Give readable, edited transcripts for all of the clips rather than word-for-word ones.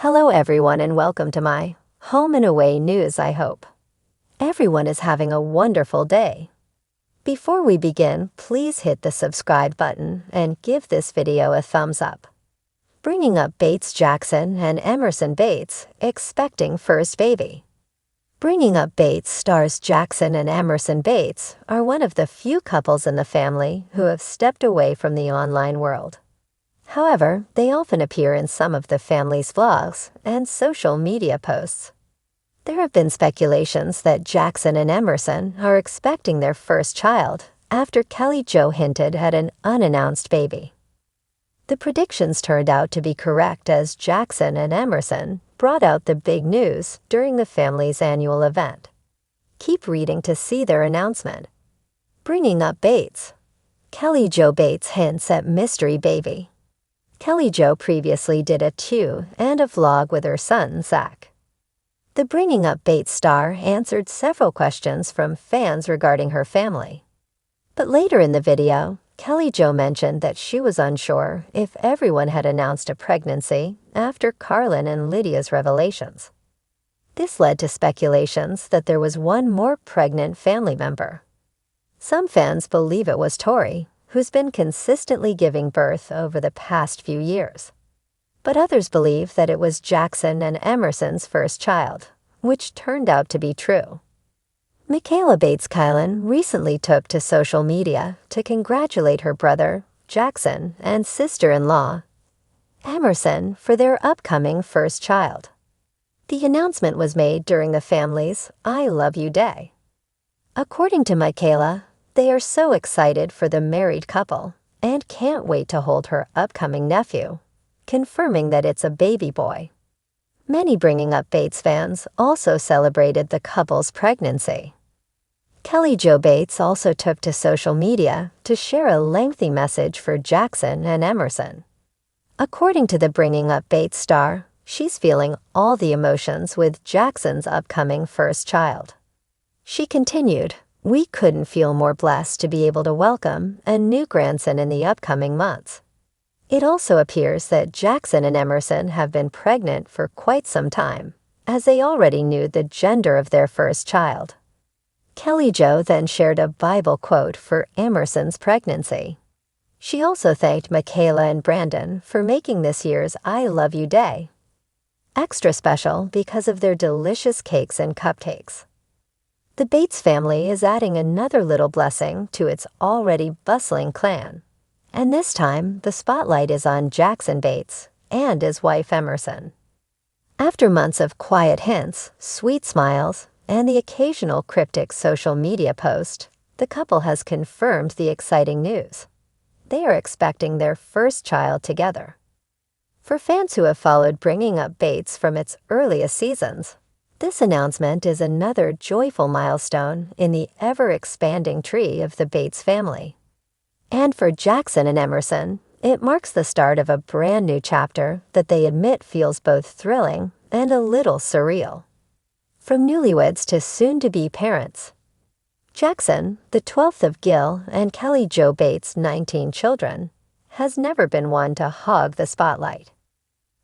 Hello everyone and welcome to my Home and Away news, I hope. Everyone is having a wonderful day. Before we begin, please hit the subscribe button and give this video a thumbs up. Bringing up Bates Jackson and Emerson Bates, expecting first baby. Bringing Up Bates stars Jackson and Emerson Bates are one of the few couples in the family who have stepped away from the online world. However, they often appear in some of the family's vlogs and social media posts. There have been speculations that Jackson and Emerson are expecting their first child after Kelly Jo hinted at an unannounced baby. The predictions turned out to be correct as Jackson and Emerson brought out the big news during the family's annual event. Keep reading to see their announcement. Bringing Up Bates. Kelly Jo Bates hints at mystery baby. Kelly Jo previously did a 2 and a vlog with her son, Zach. The Bringing Up Bates star answered several questions from fans regarding her family. But later in the video, Kelly Jo mentioned that she was unsure if everyone had announced a pregnancy after Carlin and Lydia's revelations. This led to speculations that there was one more pregnant family member. Some fans believe it was Tori, who's been consistently giving birth over the past few years. But others believe that it was Jackson and Emerson's first child, which turned out to be true. Michaela Bates Kylan recently took to social media to congratulate her brother, Jackson, and sister-in-law, Emerson, for their upcoming first child. The announcement was made during the family's I Love You Day. According to Michaela, they are so excited for the married couple and can't wait to hold her upcoming nephew, confirming that it's a baby boy. Many Bringing Up Bates fans also celebrated the couple's pregnancy. Kelly Jo Bates also took to social media to share a lengthy message for Jackson and Emerson. According to the Bringing Up Bates star, she's feeling all the emotions with Jackson's upcoming first child. She continued, "We couldn't feel more blessed to be able to welcome a new grandson in the upcoming months." It also appears that Jackson and Emerson have been pregnant for quite some time, as they already knew the gender of their first child. Kelly Jo then shared a Bible quote for Emerson's pregnancy. She also thanked Michaela and Brandon for making this year's I Love You Day extra special because of their delicious cakes and cupcakes. The Bates family is adding another little blessing to its already bustling clan, and this time the spotlight is on Jackson Bates and his wife Emerson. After months of quiet hints, sweet smiles, and the occasional cryptic social media post, the couple has confirmed the exciting news. They are expecting their first child together. For fans who have followed Bringing Up Bates from its earliest seasons, this announcement is another joyful milestone in the ever-expanding tree of the Bates family. And for Jackson and Emerson, it marks the start of a brand new chapter that they admit feels both thrilling and a little surreal. From newlyweds to soon-to-be parents, Jackson, the 12th of Gil and Kelly Jo Bates' 19 children, has never been one to hog the spotlight.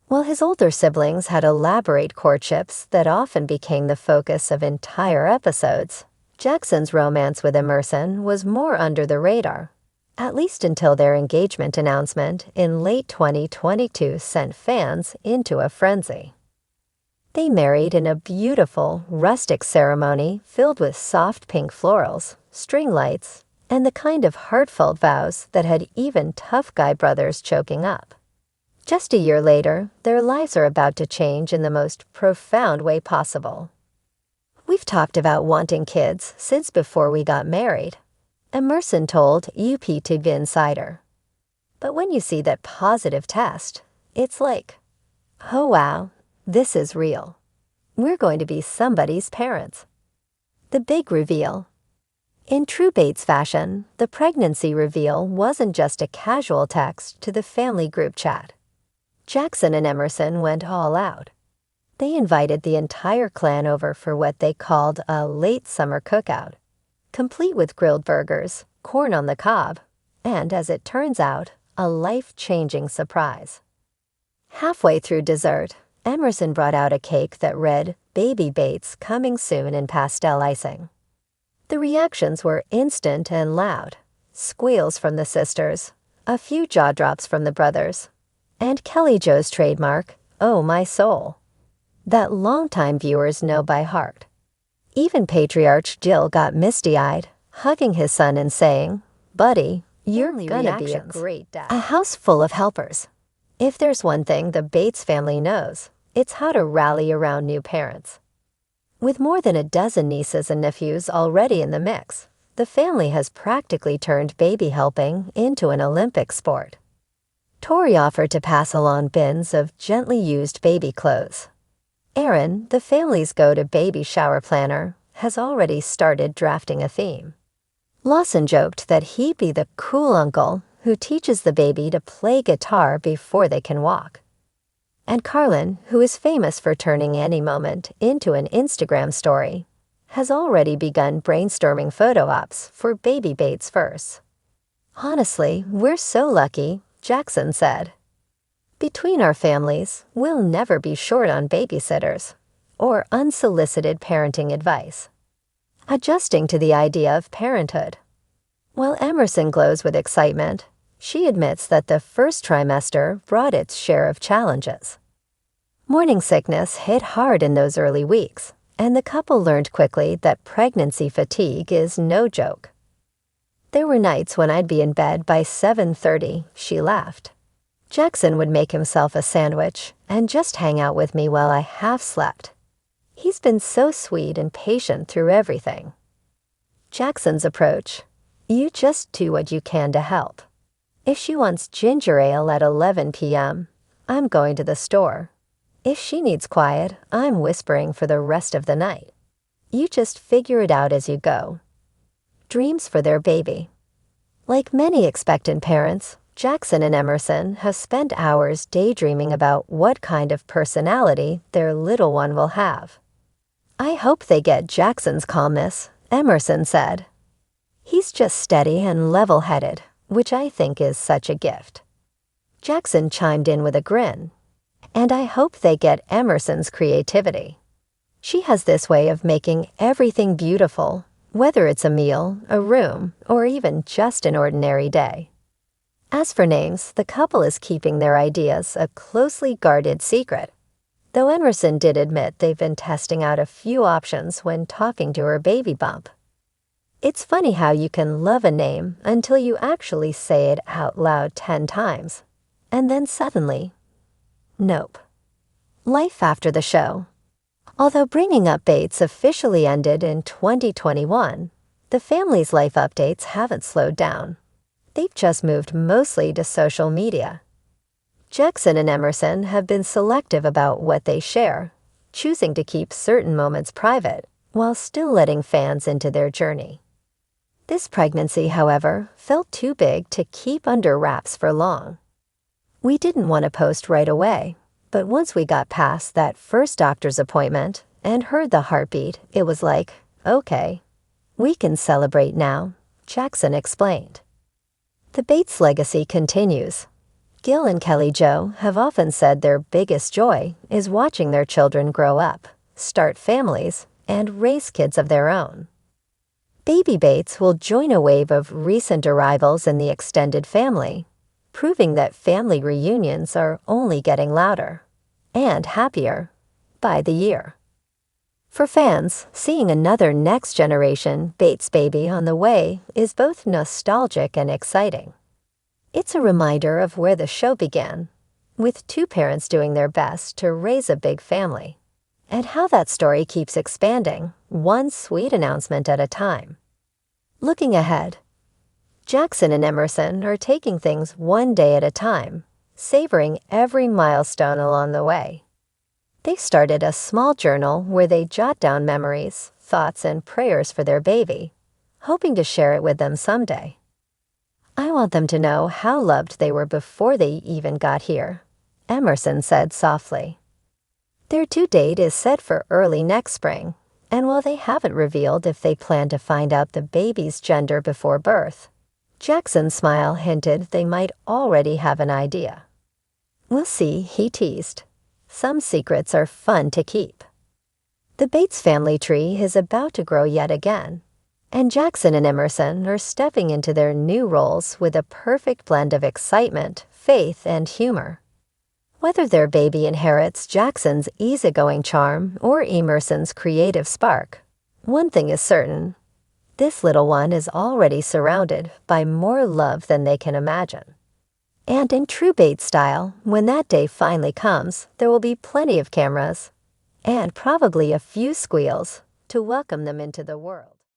While his older siblings had elaborate courtships that often became the focus of entire episodes, Jackson's romance with Emerson was more under the radar, at least until their engagement announcement in late 2022 sent fans into a frenzy. They married in a beautiful, rustic ceremony filled with soft pink florals, string lights, and the kind of heartfelt vows that had even tough guy brothers choking up. Just a year later, their lives are about to change in the most profound way possible. "We've talked about wanting kids since before we got married," Emerson told UP Insider. "But when you see that positive test, it's like, oh wow, this is real. We're going to be somebody's parents." The big reveal. In true Bates fashion, the pregnancy reveal wasn't just a casual text to the family group chat. Jackson and Emerson went all out. They invited the entire clan over for what they called a late summer cookout, complete with grilled burgers, corn on the cob, and, as it turns out, a life-changing surprise. Halfway through dessert, Emerson brought out a cake that read, "Baby Bates coming soon" in pastel icing. The reactions were instant and loud. Squeals from the sisters, a few jaw drops from the brothers, and Kelly Joe's trademark, "Oh my soul," that longtime viewers know by heart. Even Patriarch Jill got misty-eyed, hugging his son and saying, "Buddy, you're gonna be a great dad." A house full of helpers. If there's one thing the Bates family knows, it's how to rally around new parents. With more than a dozen nieces and nephews already in the mix, the family has practically turned baby helping into an Olympic sport. Tori offered to pass along bins of gently used baby clothes. Aaron, the family's go-to baby shower planner, has already started drafting a theme. Lawson joked that he'd be the cool uncle who teaches the baby to play guitar before they can walk. And Carlin, who is famous for turning any moment into an Instagram story, has already begun brainstorming photo ops for Baby Bates verse. "Honestly, we're so lucky," Jackson said. "Between our families, we'll never be short on babysitters or unsolicited parenting advice." Adjusting to the idea of parenthood. While Emerson glows with excitement, she admits that the first trimester brought its share of challenges. Morning sickness hit hard in those early weeks, and the couple learned quickly that pregnancy fatigue is no joke. "There were nights when I'd be in bed by 7:30, she laughed. "Jackson would make himself a sandwich and just hang out with me while I half slept. He's been so sweet and patient through everything." Jackson's approach: "You just do what you can to help. If she wants ginger ale at 11 p.m., I'm going to the store. If she needs quiet, I'm whispering for the rest of the night. You just figure it out as you go." Dreams for their baby. Like many expectant parents, Jackson and Emerson have spent hours daydreaming about what kind of personality their little one will have. "I hope they get Jackson's calmness," Emerson said. "He's just steady and level-headed, which I think is such a gift." Jackson chimed in with a grin. "And I hope they get Emerson's creativity. She has this way of making everything beautiful, whether it's a meal, a room, or even just an ordinary day." As for names, the couple is keeping their ideas a closely guarded secret, though Emerson did admit they've been testing out a few options when talking to her baby bump. It's funny how you can love a name until you actually say it out loud 10 times, and then suddenly, nope. Life after the show. Although Bringing Up Bates officially ended in 2021, the family's life updates haven't slowed down. They've just moved mostly to social media. Jackson and Emerson have been selective about what they share, choosing to keep certain moments private while still letting fans into their journey. This pregnancy, however, felt too big to keep under wraps for long. "We didn't want to post right away, but once we got past that first doctor's appointment and heard the heartbeat, it was like, okay, we can celebrate now," Jackson explained. The Bates legacy continues. Gil and Kelly Jo have often said their biggest joy is watching their children grow up, start families, and raise kids of their own. Baby Bates will join a wave of recent arrivals in the extended family, proving that family reunions are only getting louder and happier by the year. For fans, seeing another next-generation Bates baby on the way is both nostalgic and exciting. It's a reminder of where the show began, with two parents doing their best to raise a big family, and how that story keeps expanding, one sweet announcement at a time. Looking ahead, Jackson and Emerson are taking things one day at a time, savoring every milestone along the way. They started a small journal where they jot down memories, thoughts, and prayers for their baby, hoping to share it with them someday. "I want them to know how loved they were before they even got here," Emerson said softly. Their due date is set for early next spring, and while they haven't revealed if they plan to find out the baby's gender before birth, Jackson's smile hinted they might already have an idea. "We'll see," he teased. Some secrets are fun to keep. The Bates family tree is about to grow yet again, and Jackson and Emerson are stepping into their new roles with a perfect blend of excitement, faith, and humor. Whether their baby inherits Jackson's easygoing charm or Emerson's creative spark, one thing is certain: this little one is already surrounded by more love than they can imagine. And in true Bates style, when that day finally comes, there will be plenty of cameras and probably a few squeals to welcome them into the world.